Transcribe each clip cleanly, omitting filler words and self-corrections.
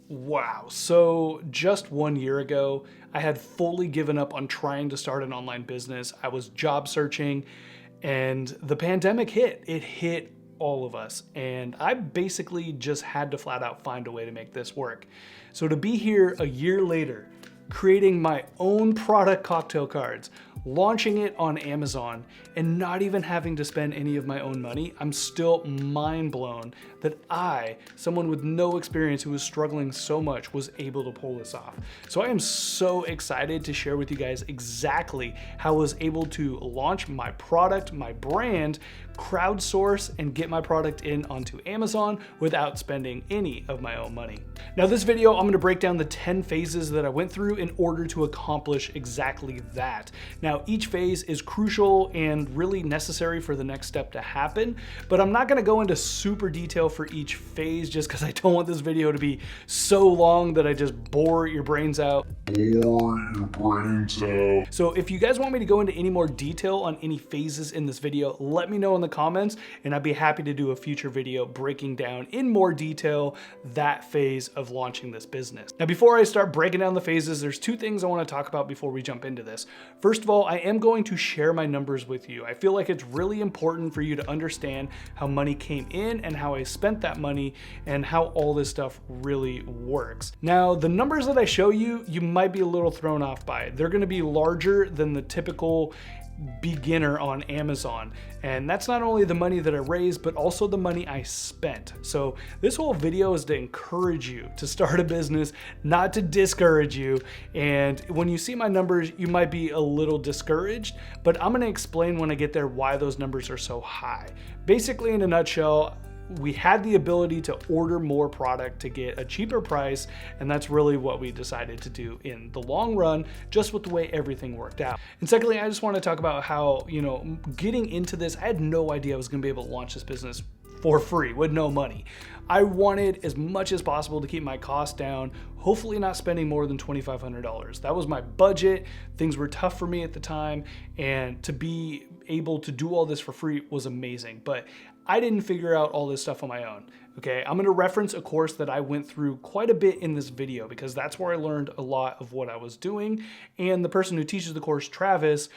Wow. So just 1 year ago, I had fully given up on trying to start an online business. I was job searching and the pandemic hit. It hit all of us. And I basically just had to flat out find a way to make this work. So to be here a year later, creating my own product cocktail cards, launching it on Amazon, and not even having to spend any of my own money, I'm still mind blown that I, someone with no experience who was struggling so much, was able to pull this off. So I am so excited to share with you guys exactly how I was able to launch my product, my brand, crowdsource, and get my product in onto Amazon without spending any of my own money. Now this video, I'm gonna break down the 10 phases that I went through in order to accomplish exactly that. Now each phase is crucial and really necessary for the next step to happen, but I'm not gonna go into super detail for each phase just because I don't want this video to be so long that I just bore your brains out. So if you guys want me to go into any more detail on any phases in this video, let me know in the comments and I'd be happy to do a future video breaking down in more detail that phase of launching this business. Now before I start breaking down the phases, there's two things I want to talk about before we jump into this. First of all, I am going to share my numbers with you. I feel like it's really important for you to understand how money came in and how I spent that money and how all this stuff really works. Now the numbers that I show you, you might be a little thrown off by. They're going to be larger than the typical beginner on Amazon. And that's not only the money that I raised, but also the money I spent. So this whole video is to encourage you to start a business, not to discourage you. And when you see my numbers, you might be a little discouraged, but I'm gonna explain when I get there why those numbers are so high. Basically, in a nutshell, we had the ability to order more product to get a cheaper price, and that's really what we decided to do in the long run, just with the way everything worked out. And secondly, I just want to talk about how, getting into this, I had no idea I was going to be able to launch this business for free with no money. I wanted as much as possible to keep my costs down, hopefully not spending more than $2,500. That was my budget. Things were tough for me at the time, and to be able to do all this for free was amazing. But I didn't figure out all this stuff on my own. Okay, I'm gonna reference a course that I went through quite a bit in this video because that's where I learned a lot of what I was doing. And the person who teaches the course, Travis,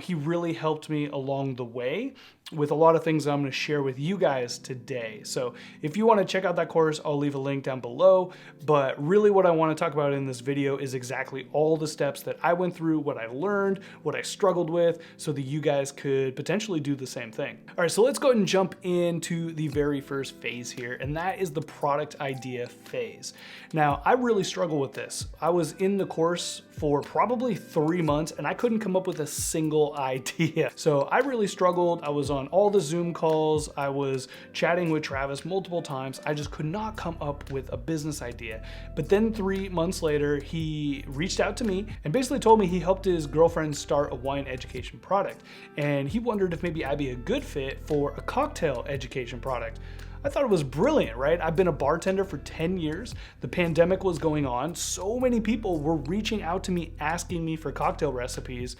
he really helped me along the way with a lot of things that I'm gonna share with you guys today. So if you wanna check out that course, I'll leave a link down below. But really what I wanna talk about in this video is exactly all the steps that I went through, what I learned, what I struggled with, so that you guys could potentially do the same thing. All right, so let's go ahead and jump into the very first phase here, and that is the product idea phase. Now, I really struggle with this. I was in the course for probably 3 months and I couldn't come up with a single idea. So I really struggled. I was on all the Zoom calls. I was chatting with Travis multiple times. I just could not come up with a business idea. But then 3 months later, he reached out to me and basically told me he helped his girlfriend start a wine education product. And he wondered if maybe I'd be a good fit for a cocktail education product. I thought it was brilliant, right? I've been a bartender for 10 years. The pandemic was going on. So many people were reaching out to me, asking me for cocktail recipes,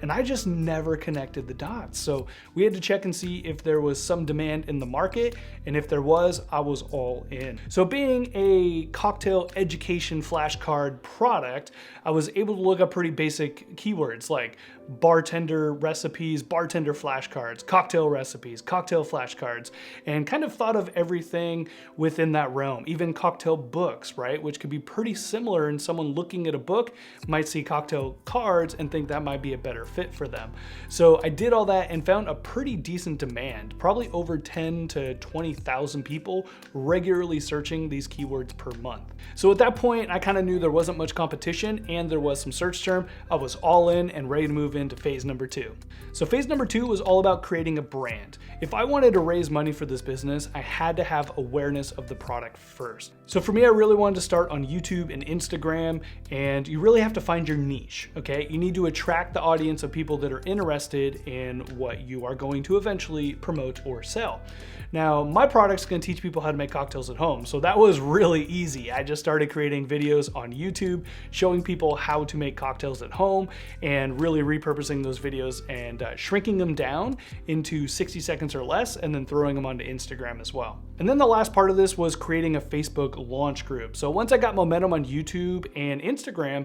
and I just never connected the dots. So we had to check and see if there was some demand in the market, and if there was, I was all in. So being a cocktail education flashcard product, I was able to look up pretty basic keywords like bartender recipes, bartender flashcards, cocktail recipes, cocktail flashcards, and kind of thought of everything within that realm. Even cocktail books, right? Which could be pretty similar, and someone looking at a book might see cocktail cards and think that might be a better fit for them. So I did all that and found a pretty decent demand, probably over 10 to 20,000 people regularly searching these keywords per month. So at that point, I kind of knew there wasn't much competition and there was some search term. I was all in and ready to move into phase number 2. So phase number 2 was all about creating a brand. If I wanted to raise money for this business, I had to have awareness of the product first. So for me, I really wanted to start on YouTube and Instagram, and you really have to find your niche, okay? You need to attract the audience audience of people that are interested in what you are going to eventually promote or sell. Now, my product's gonna teach people how to make cocktails at home, so that was really easy. I just started creating videos on YouTube showing people how to make cocktails at home and really repurposing those videos and shrinking them down into 60 seconds or less and then throwing them onto Instagram as well. And then the last part of this was creating a Facebook launch group. So once I got momentum on YouTube and Instagram,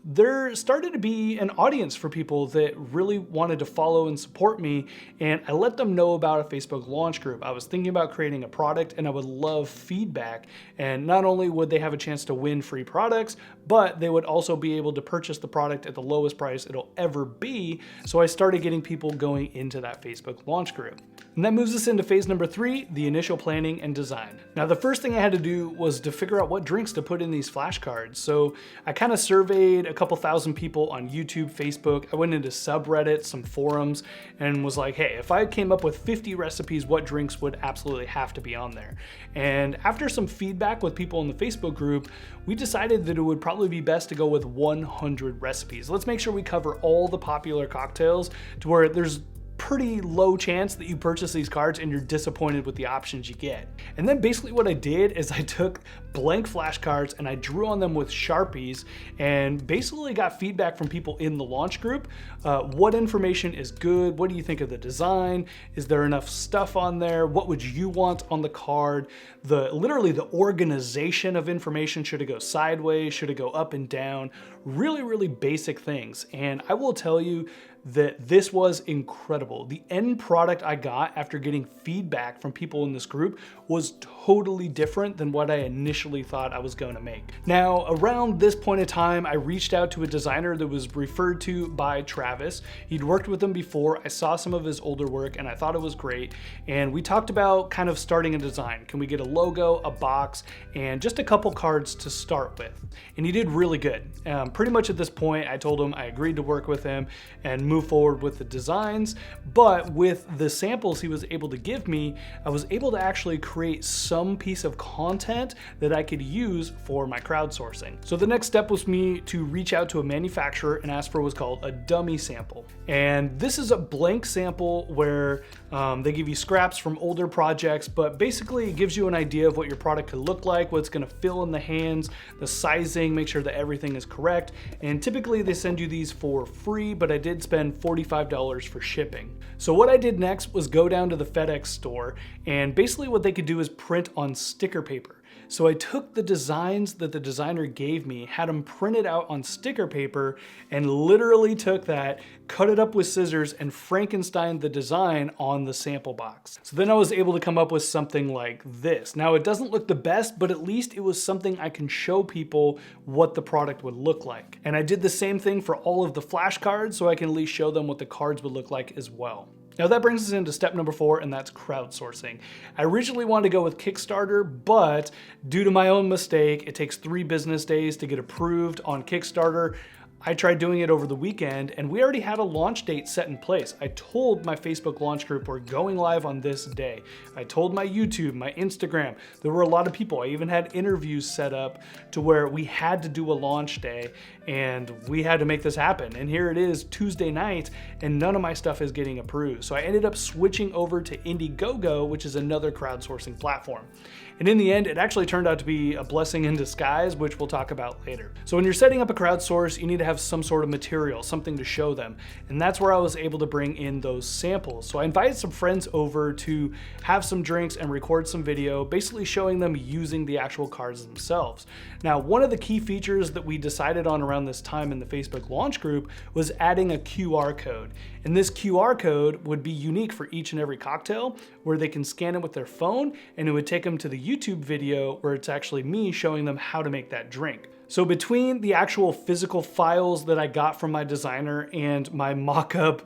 there started to be an audience for people that really wanted to follow and support me, and I let them know about a Facebook launch group. I was thinking about creating a product and I would love feedback, and not only would they have a chance to win free products, but they would also be able to purchase the product at the lowest price it'll ever be. So I started getting people going into that Facebook launch group. And that moves us into phase number 3, the initial planning and design. Now, the first thing I had to do was to figure out what drinks to put in these flashcards. So I kind of surveyed a couple thousand people on YouTube, Facebook. I went into subreddits, some forums, and was like, hey, if I came up with 50 recipes, what drinks would absolutely have to be on there? And after some feedback with people in the Facebook group, we decided that it would probably be best to go with 100 recipes. Let's make sure we cover all the popular cocktails to where there's pretty low chance that you purchase these cards and you're disappointed with the options you get. And then basically what I did is I took blank flashcards and I drew on them with Sharpies and basically got feedback from people in the launch group. What information is good? What do you think of the design? Is there enough stuff on there? What would you want on the card? Literally the organization of information. Should it go sideways? Should it go up and down? Really, really basic things. And I will tell you that this was incredible. The end product I got after getting feedback from people in this group was totally different than what I initially thought I was going to make. Now, around this point in time, I reached out to a designer that was referred to by Travis. He'd worked with him before. I saw some of his older work and I thought it was great. And we talked about kind of starting a design. Can we get a logo, a box, and just a couple cards to start with? And he did really good. Pretty much at this point, I told him I agreed to work with him and move forward with the designs, but with the samples he was able to give me, I was able to actually create some piece of content that I could use for my crowdsourcing. So the next step was me to reach out to a manufacturer and ask for what's called a dummy sample. And this is a blank sample where they give you scraps from older projects, but basically it gives you an idea of what your product could look like, what it's gonna fill in the hands, the sizing, make sure that everything is correct. And typically they send you these for free, but I did spend $45 for shipping. So what I did next was go down to the FedEx store, and basically what they could do is print on sticker paper. So I took the designs that the designer gave me, had them printed out on sticker paper, and literally took that, cut it up with scissors, and Frankensteined the design on the sample box. So then I was able to come up with something like this. Now it doesn't look the best, but at least it was something I can show people what the product would look like. And I did the same thing for all of the flashcards, so I can at least show them what the cards would look like as well. Now that brings us into step number 4, and that's crowdsourcing. I originally wanted to go with Kickstarter, but due to my own mistake, it takes 3 business days to get approved on Kickstarter. I tried doing it over the weekend and we already had a launch date set in place. I told my Facebook launch group we're going live on this day. I told my YouTube, my Instagram, there were a lot of people. I even had interviews set up to where we had to do a launch day and we had to make this happen. And here it is Tuesday night and none of my stuff is getting approved. So I ended up switching over to Indiegogo, which is another crowdsourcing platform. And in the end, it actually turned out to be a blessing in disguise, which we'll talk about later. So when you're setting up a crowdsource, you need to have some sort of material, something to show them. And that's where I was able to bring in those samples. So I invited some friends over to have some drinks and record some video, basically showing them using the actual cards themselves. Now, one of the key features that we decided on around this time in the Facebook launch group was adding a QR code. And this QR code would be unique for each and every cocktail, where they can scan it with their phone and it would take them to the YouTube video where it's actually me showing them how to make that drink. So between the actual physical files that I got from my designer and my mock-up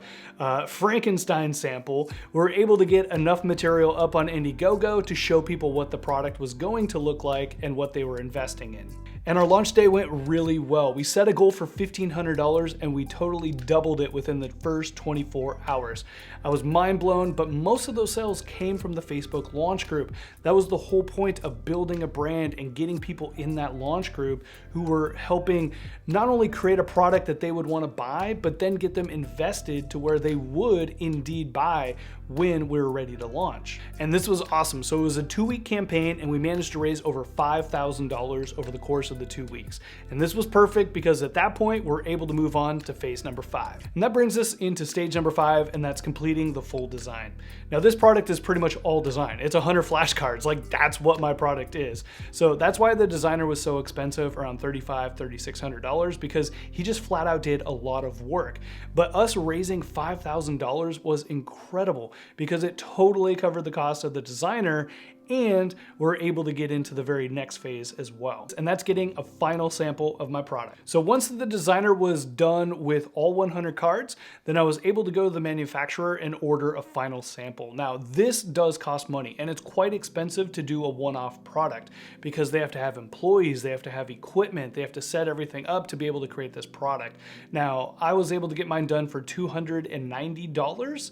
Frankenstein sample, we were able to get enough material up on Indiegogo to show people what the product was going to look like and what they were investing in. And our launch day went really well. We set a goal for $1,500 and we totally doubled it within the first 24 hours. I was mind blown, but most of those sales came from the Facebook launch group. That was the whole point of building a brand and getting people in that launch group who were helping not only create a product that they would want to buy, but then get them invested to where they would indeed buy when we were ready to launch. And this was awesome. So it was a 2-week campaign and we managed to raise over $5,000 over the course of the 2 weeks. And this was perfect because at that point, we're able to move on to phase number 5. And that brings us into stage number 5, and that's completing the full design. Now this product is pretty much all design. It's 100 flashcards, like that's what my product is. So that's why the designer was so expensive, around $3,500, $3,600, because he just flat out did a lot of work. But us raising $5,000 was incredible because it totally covered the cost of the designer, and we're able to get into the very next phase as well. And that's getting a final sample of my product. So once the designer was done with all 100 cards, then I was able to go to the manufacturer and order a final sample. Now this does cost money, and it's quite expensive to do a one-off product because they have to have employees, they have to have equipment, they have to set everything up to be able to create this product. Now I was able to get mine done for $290.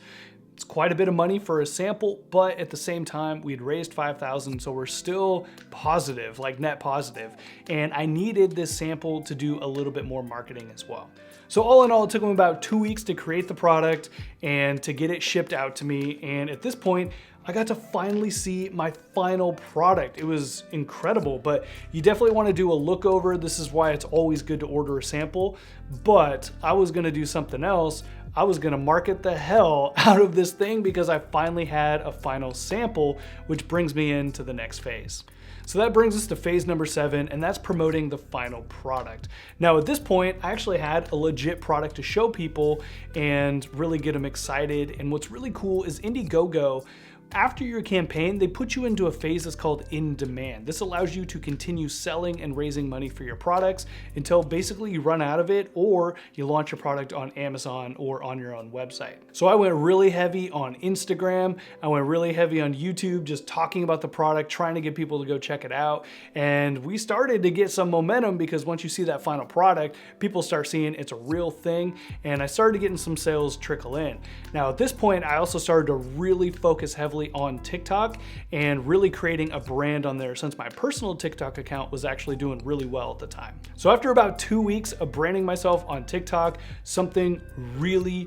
It's quite a bit of money for a sample, but at the same time, we'd raised $5,000, so we're still positive, like net positive. And I needed this sample to do a little bit more marketing as well. So all in all, it took them about 2 weeks to create the product and to get it shipped out to me. And at this point, I got to finally see my final product. It was incredible, but you definitely want to do a look over. This is why it's always good to order a sample, but I was going to do something else. I was gonna market the hell out of this thing because I finally had a final sample, which brings me into the next phase. So that brings us to phase number 7, and that's promoting the final product. Now at this point, I actually had a legit product to show people and really get them excited. And what's really cool is Indiegogo, after your campaign, they put you into a phase that's called in demand. This allows you to continue selling and raising money for your products until basically you run out of it or you launch your product on Amazon or on your own website. So I went really heavy on Instagram. I went really heavy on YouTube, just talking about the product, trying to get people to go check it out. And we started to get some momentum because once you see that final product, people start seeing it's a real thing. And I started getting some sales trickle in. Now at this point, I also started to really focus heavily on TikTok and really creating a brand on there since my personal TikTok account was actually doing really well at the time. So after about 2 weeks of branding myself on TikTok, something really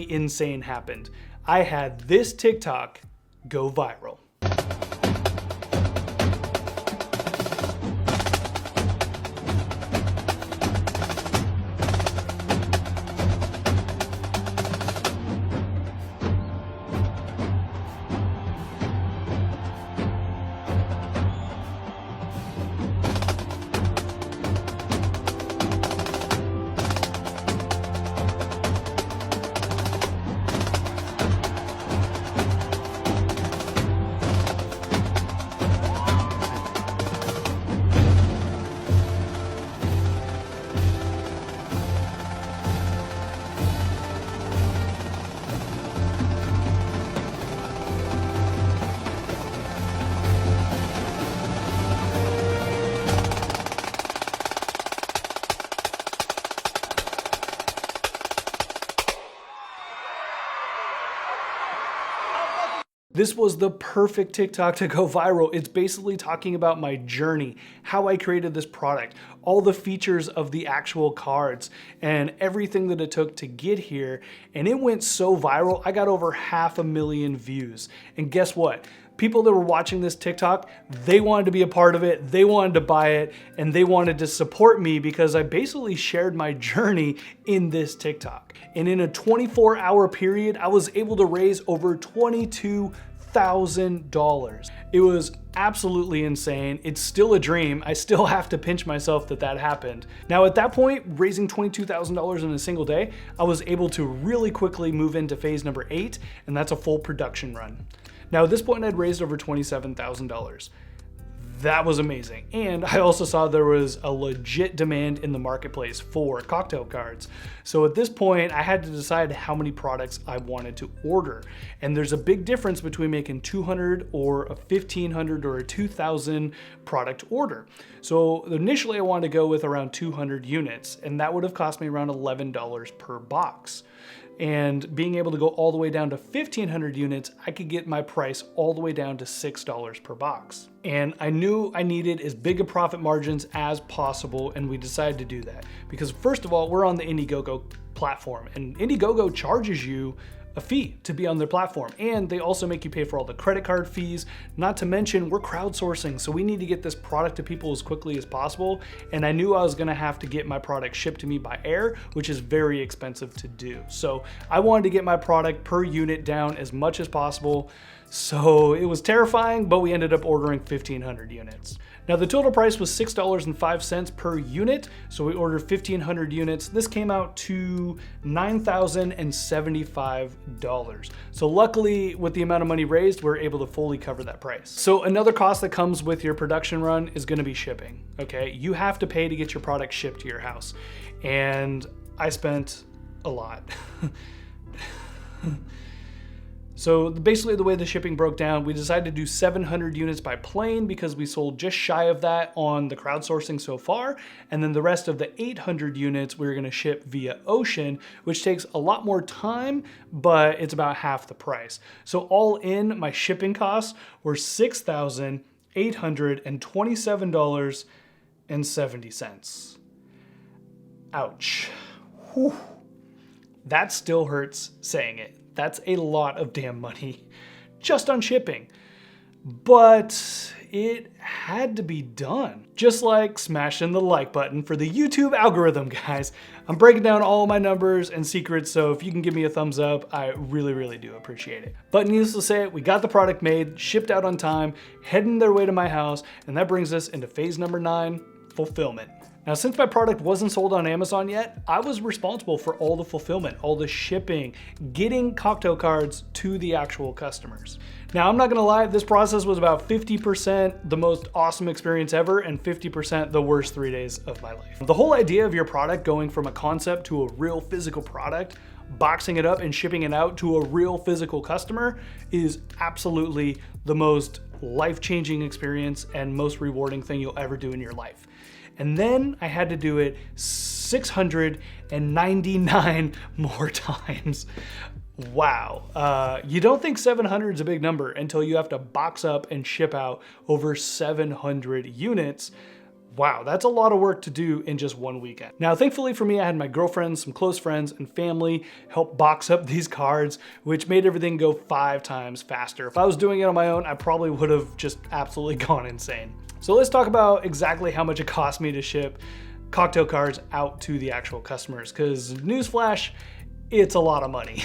insane happened. I had this TikTok go viral. This was the perfect TikTok to go viral. It's basically talking about my journey, how I created this product, all the features of the actual cards, and everything that it took to get here. And it went so viral, I got over 500,000 views. And guess what? People that were watching this TikTok, they wanted to be a part of it, they wanted to buy it, and they wanted to support me because I basically shared my journey in this TikTok. And in a 24-hour period, I was able to raise over $22,000. It was absolutely insane. It's still a dream. I still have to pinch myself that that happened. Now at that point, raising $22,000 in a single day, I was able to really quickly move into phase number 8, and that's a full production run. Now at this point, I'd raised over $27,000. That was amazing. And I also saw there was a legit demand in the marketplace for cocktail cards. So at this point, I had to decide how many products I wanted to order. And there's a big difference between making 200 or a 1,500 or a 2,000 product order. So initially I wanted to go with around 200 units, and that would have cost me around $11 per box. And being able to go all the way down to 1,500 units, I could get my price all the way down to $6 per box. And I knew I needed as big a profit margins as possible, and we decided to do that. Because first of all, we're on the Indiegogo platform, and Indiegogo charges you a fee to be on their platform, and they also make you pay for all the credit card fees. Not to mention, we're crowdsourcing, so we need to get this product to people as quickly as possible, and I knew I was gonna have to get my product shipped to me by air, which is very expensive to do. So I wanted to get my product per unit down as much as possible. So it was terrifying, but we ended up ordering 1,500 units. Now the total price was $6.05 per unit, so we ordered 1,500 units. This came out to $9,075. So luckily, with the amount of money raised, we're able to fully cover that price. So another cost that comes with your production run is gonna be shipping, okay? You have to pay to get your product shipped to your house. And I spent a lot. So basically the way the shipping broke down, we decided to do 700 units by plane because we sold just shy of that on the crowdsourcing so far. And then the rest of the 800 units we were gonna ship via ocean, which takes a lot more time, but it's about half the price. So all in, my shipping costs were $6,827.70. Ouch. Whew. That still hurts saying it. That's a lot of damn money just on shipping. But it had to be done. Just like smashing the like button for the YouTube algorithm, guys. I'm breaking down all my numbers and secrets, so if you can give me a thumbs up, I really, really do appreciate it. But needless to say, we got the product made, shipped out on time, heading their way to my house, and that brings us into phase number 9, fulfillment. Now, since my product wasn't sold on Amazon yet, I was responsible for all the fulfillment, all the shipping, getting cocktail cards to the actual customers. Now, I'm not gonna lie, this process was about 50% the most awesome experience ever and 50% the worst 3 days of my life. The whole idea of your product going from a concept to a real physical product, boxing it up and shipping it out to a real physical customer is absolutely the most life-changing experience and most rewarding thing you'll ever do in your life. And then I had to do it 699 more times. Wow. You don't think 700 is a big number until you have to box up and ship out over 700 units. Wow, that's a lot of work to do in just one weekend. Now, thankfully for me, I had my girlfriends, some close friends, and family help box up these cards, which made everything go 5 times faster. If I was doing it on my own, I probably would have just absolutely gone insane. So let's talk about exactly how much it cost me to ship cocktail cards out to the actual customers, because newsflash, it's a lot of money.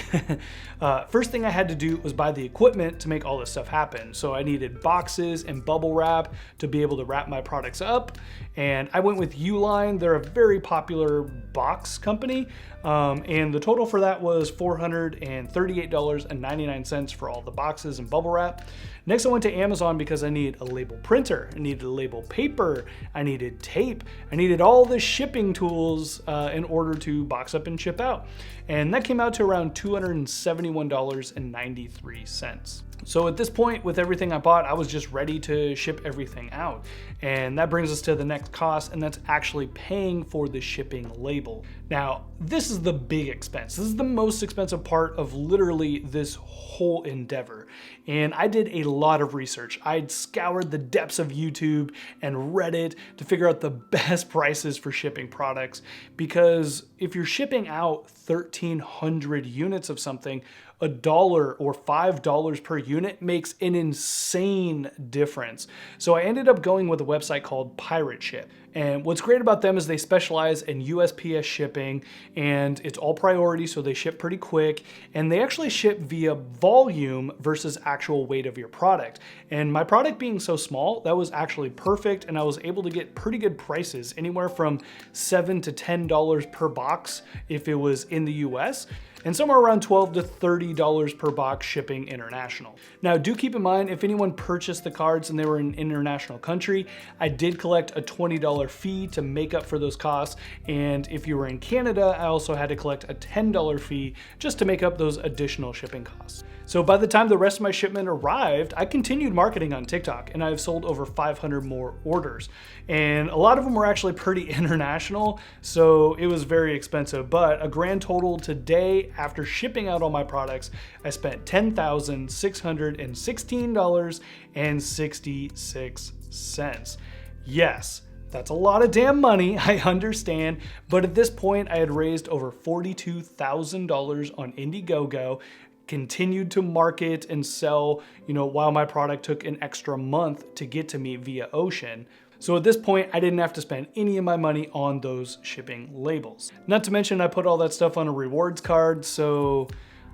First thing I had to do was buy the equipment to make all this stuff happen. So I needed boxes and bubble wrap to be able to wrap my products up. And I went with Uline. They're a very popular box company. And the total for that was $438.99 for all the boxes and bubble wrap. Next, I went to Amazon because I needed a label printer, I needed a label paper, I needed tape, I needed all the shipping tools in order to box up and ship out. And that came out to around $271.93. So at this point, with everything I bought, I was just ready to ship everything out. And that brings us to the next cost, and that's actually paying for the shipping label. Now, this is the big expense. This is the most expensive part of literally this whole endeavor. And I did a lot of research. I'd scoured the depths of YouTube and Reddit to figure out the best prices for shipping products, because if you're shipping out 1,300 units of something, $1 or $5 per unit makes an insane difference. So I ended up going with a website called Pirate Ship. And what's great about them is they specialize in USPS shipping, and it's all priority, so they ship pretty quick, and they actually ship via volume versus actual weight of your product. And my product being so small, that was actually perfect, and I was able to get pretty good prices, anywhere from $7 to $10 per box if it was in the US, and somewhere around $12 to $30 per box shipping international. Now, do keep in mind, if anyone purchased the cards and they were in an international country, I did collect a $20 fee to make up for those costs. And if you were in Canada, I also had to collect a $10 fee just to make up those additional shipping costs. So by the time the rest of my shipment arrived, I continued marketing on TikTok, and I've sold over 500 more orders. And a lot of them were actually pretty international, so it was very expensive. But a grand total today, after shipping out all my products, I spent $10,616.66. Yes, that's a lot of damn money, I understand, but at this point I had raised over $42,000 on Indiegogo, continued to market and sell, while my product took an extra month to get to me via ocean. So at this point, I didn't have to spend any of my money on those shipping labels. Not to mention, I put all that stuff on a rewards card, so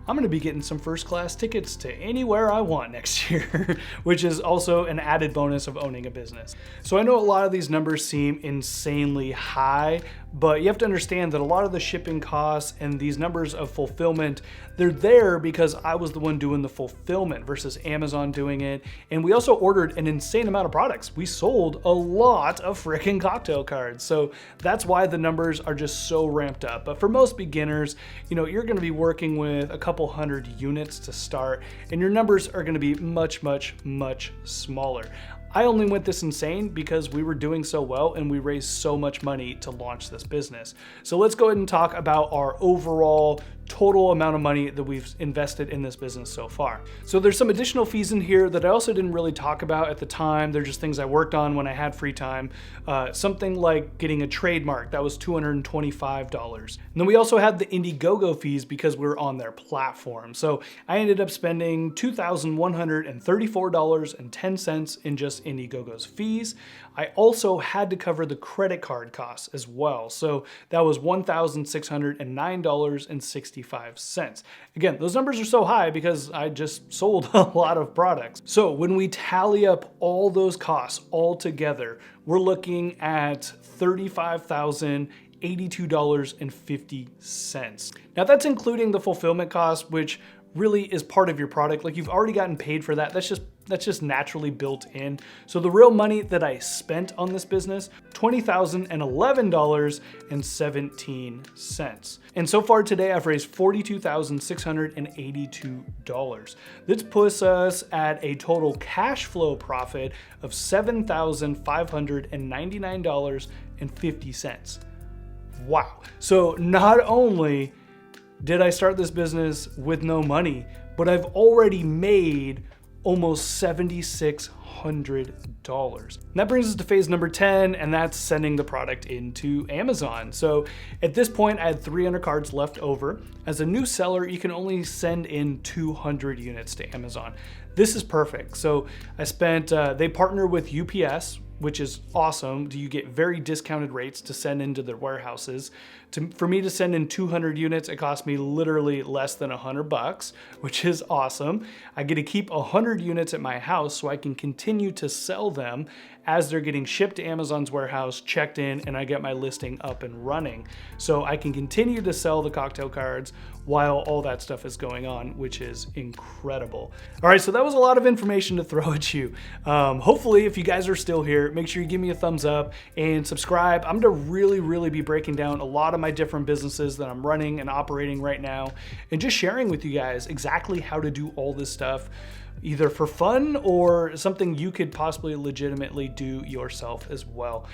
I'm gonna be getting some first class tickets to anywhere I want next year, which is also an added bonus of owning a business. So I know a lot of these numbers seem insanely high, but you have to understand that a lot of the shipping costs and these numbers of fulfillment, they're there because I was the one doing the fulfillment versus Amazon doing it. And we also ordered an insane amount of products. We sold a lot of freaking cocktail cards. So that's why the numbers are just so ramped up. But for most beginners, you're gonna be working with a couple hundred units to start, and your numbers are gonna be much, much, much smaller. I only went this insane because we were doing so well and we raised so much money to launch this business. So let's go ahead and talk about our overall total amount of money that we've invested in this business so far. So there's some additional fees in here that I also didn't really talk about at the time. They're just things I worked on when I had free time. Something like getting a trademark, that was $225. And then we also had the Indiegogo fees because we were on their platform. So I ended up spending $2,134.10 in just Indiegogo's fees. I also had to cover the credit card costs as well. So that was $1,609.65. Again, those numbers are so high because I just sold a lot of products. So when we tally up all those costs all together, we're looking at $35,082.50. Now that's including the fulfillment cost, which really is part of your product. Like, you've already gotten paid for that. That's just naturally built in. So the real money that I spent on this business, $20,011.17. And so far today, I've raised $42,682. This puts us at a total cash flow profit of $7,599.50. Wow. So not only did I start this business with no money, but I've already made almost $7,600. And that brings us to phase number 10, and that's sending the product into Amazon. So at this point, I had 300 cards left over. As a new seller, you can only send in 200 units to Amazon. This is perfect. So I spent, they partner with UPS, which is awesome. You get very discounted rates to send into their warehouses. For me to send in 200 units, it cost me literally less than $100, which is awesome. I get to keep 100 units at my house so I can continue to sell them as they're getting shipped to Amazon's warehouse, checked in, and I get my listing up and running. So I can continue to sell the cocktail cards while all that stuff is going on, which is incredible. All right, so that was a lot of information to throw at you. Hopefully, if you guys are still here, make sure you give me a thumbs up and subscribe. I'm gonna really be breaking down a lot of my different businesses that I'm running and operating right now, and just sharing with you guys exactly how to do all this stuff, either for fun or something you could possibly legitimately do yourself as well.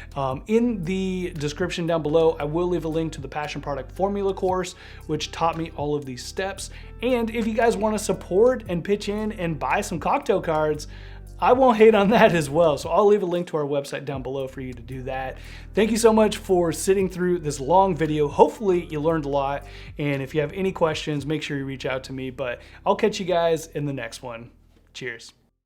In the description down below, I will leave a link to the Passion Product Formula course, which taught me all of these steps. And if you guys want to support and pitch in and buy some cocktail cards, I won't hate on that as well. So I'll leave a link to our website down below for you to do that. Thank you so much for sitting through this long video. Hopefully you learned a lot. And if you have any questions, make sure you reach out to me, but I'll catch you guys in the next one. Cheers.